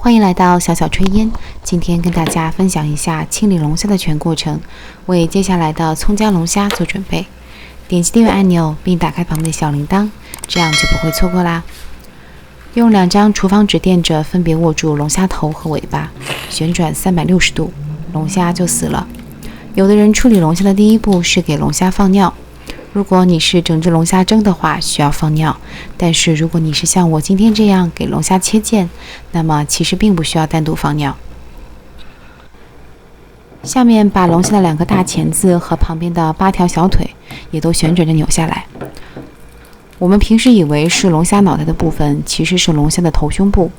欢迎来到小小炊烟，今天跟大家分享一下清理龙虾的全过程，为接下来的葱姜龙虾做准备。点击订阅按钮并打开旁边的小铃铛，这样就不会错过啦。用2张厨房纸垫着分别握住龙虾头和尾巴，旋转360度，龙虾就死了。有的人处理龙虾的第一步是给龙虾放尿，如果你是整只龙虾蒸的话，需要放尿，但是如果你是像我今天这样给龙虾切件，那么其实并不需要单独放尿。下面把龙虾的2个大钳子和旁边的8条小腿也都旋转着扭下来。我们平时以为是龙虾脑袋的部分，其实是龙虾的头胸部，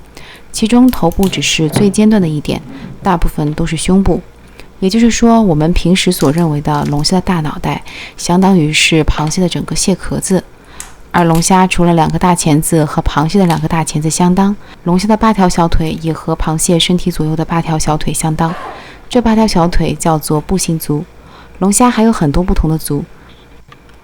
其中头部只是最尖端的一点，大部分都是胸部。也就是说，我们平时所认为的龙虾的大脑袋，相当于是螃蟹的整个蟹壳子。而龙虾除了2个大钳子和螃蟹的2个大钳子相当，龙虾的8条小腿也和螃蟹身体左右的8条小腿相当。这8条小腿叫做步行足。龙虾还有很多不同的足。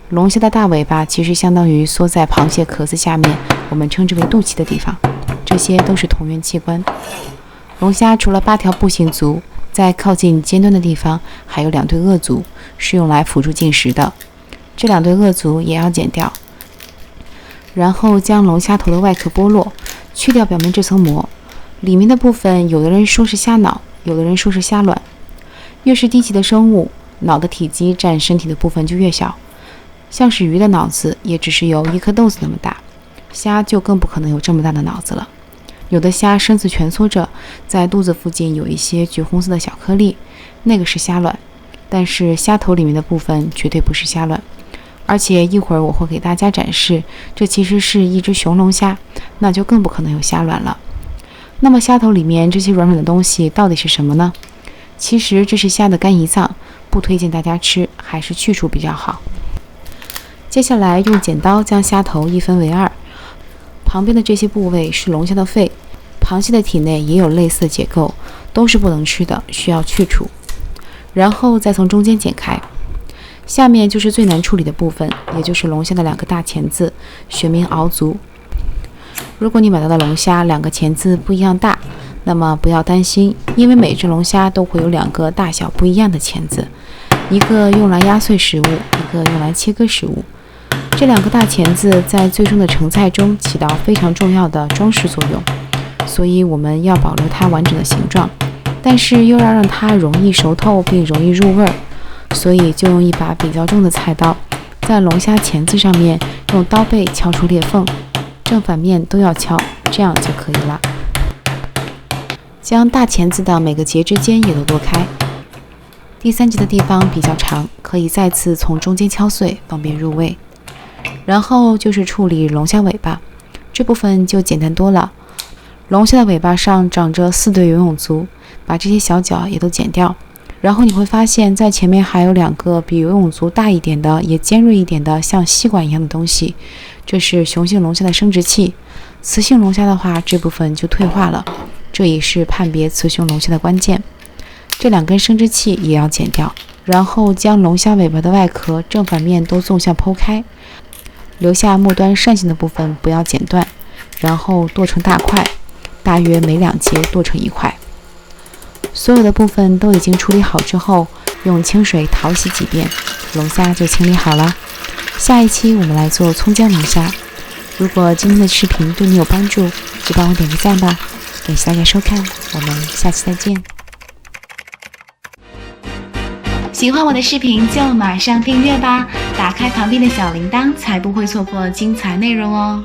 龙虾的大尾巴其实相当于缩在螃蟹壳子下面，我们称之为肚脐的地方。这些都是同源器官。龙虾除了8条步行足，在靠近尖端的地方还有2对颚足，是用来辅助进食的。这2对颚足也要剪掉，然后将龙虾头的外壳剥落，去掉表面这层膜。里面的部分，有的人说是虾脑，有的人说是虾卵。越是低级的生物，脑的体积占身体的部分就越小。像是鱼的脑子也只是有1颗豆子那么大，虾就更不可能有这么大的脑子了。有的虾身子蜷缩着，在肚子附近有一些橘红色的小颗粒，那个是虾卵。但是虾头里面的部分绝对不是虾卵，而且一会儿我会给大家展示，这其实是一只雄龙虾，那就更不可能有虾卵了。那么虾头里面这些软软的东西到底是什么呢？其实这是虾的肝胰脏，不推荐大家吃，还是去除比较好。接下来用剪刀将虾头一分为2，旁边的这些部位是龙虾的肺，螃蟹的体内也有类似的结构，都是不能吃的，需要去除。然后再从中间剪开。下面就是最难处理的部分，也就是龙虾的2个大钳子，学名螯足。如果你买到的龙虾2个钳子不一样大，那么不要担心，因为每只龙虾都会有2个大小不一样的钳子，一个用来压碎食物，一个用来切割食物。这2个大钳子在最终的成菜中起到非常重要的装饰作用，所以我们要保留它完整的形状，但是又要让它容易熟透并容易入味儿，所以就用一把比较重的菜刀，在龙虾钳子上面用刀背敲出裂缝，正反面都要敲，这样就可以了。将大钳子的每个节之间也都剁开。第3节的地方比较长，可以再次从中间敲碎，方便入味。然后就是处理龙虾尾巴，这部分就简单多了。龙虾的尾巴上长着4对游泳足，把这些小角也都剪掉。然后你会发现在前面还有2个比游泳足大一点的，也尖锐一点的像吸管一样的东西，这是雄性龙虾的生殖器。雌性龙虾的话，这部分就退化了，这也是判别雌雄龙虾的关键。这2根生殖器也要剪掉，然后将龙虾尾巴的外壳正反面都纵向剖开，留下末端扇形的部分不要剪断，然后剁成大块，大约每2节剁成1块。所有的部分都已经处理好之后，用清水淘洗几遍，龙虾就清理好了。下一期我们来做葱姜龙虾。如果今天的视频对你有帮助，就帮我点个赞吧。感谢大家收看，我们下期再见。喜欢我的视频就马上订阅吧，打开旁边的小铃铛，才不会错过精彩内容哦。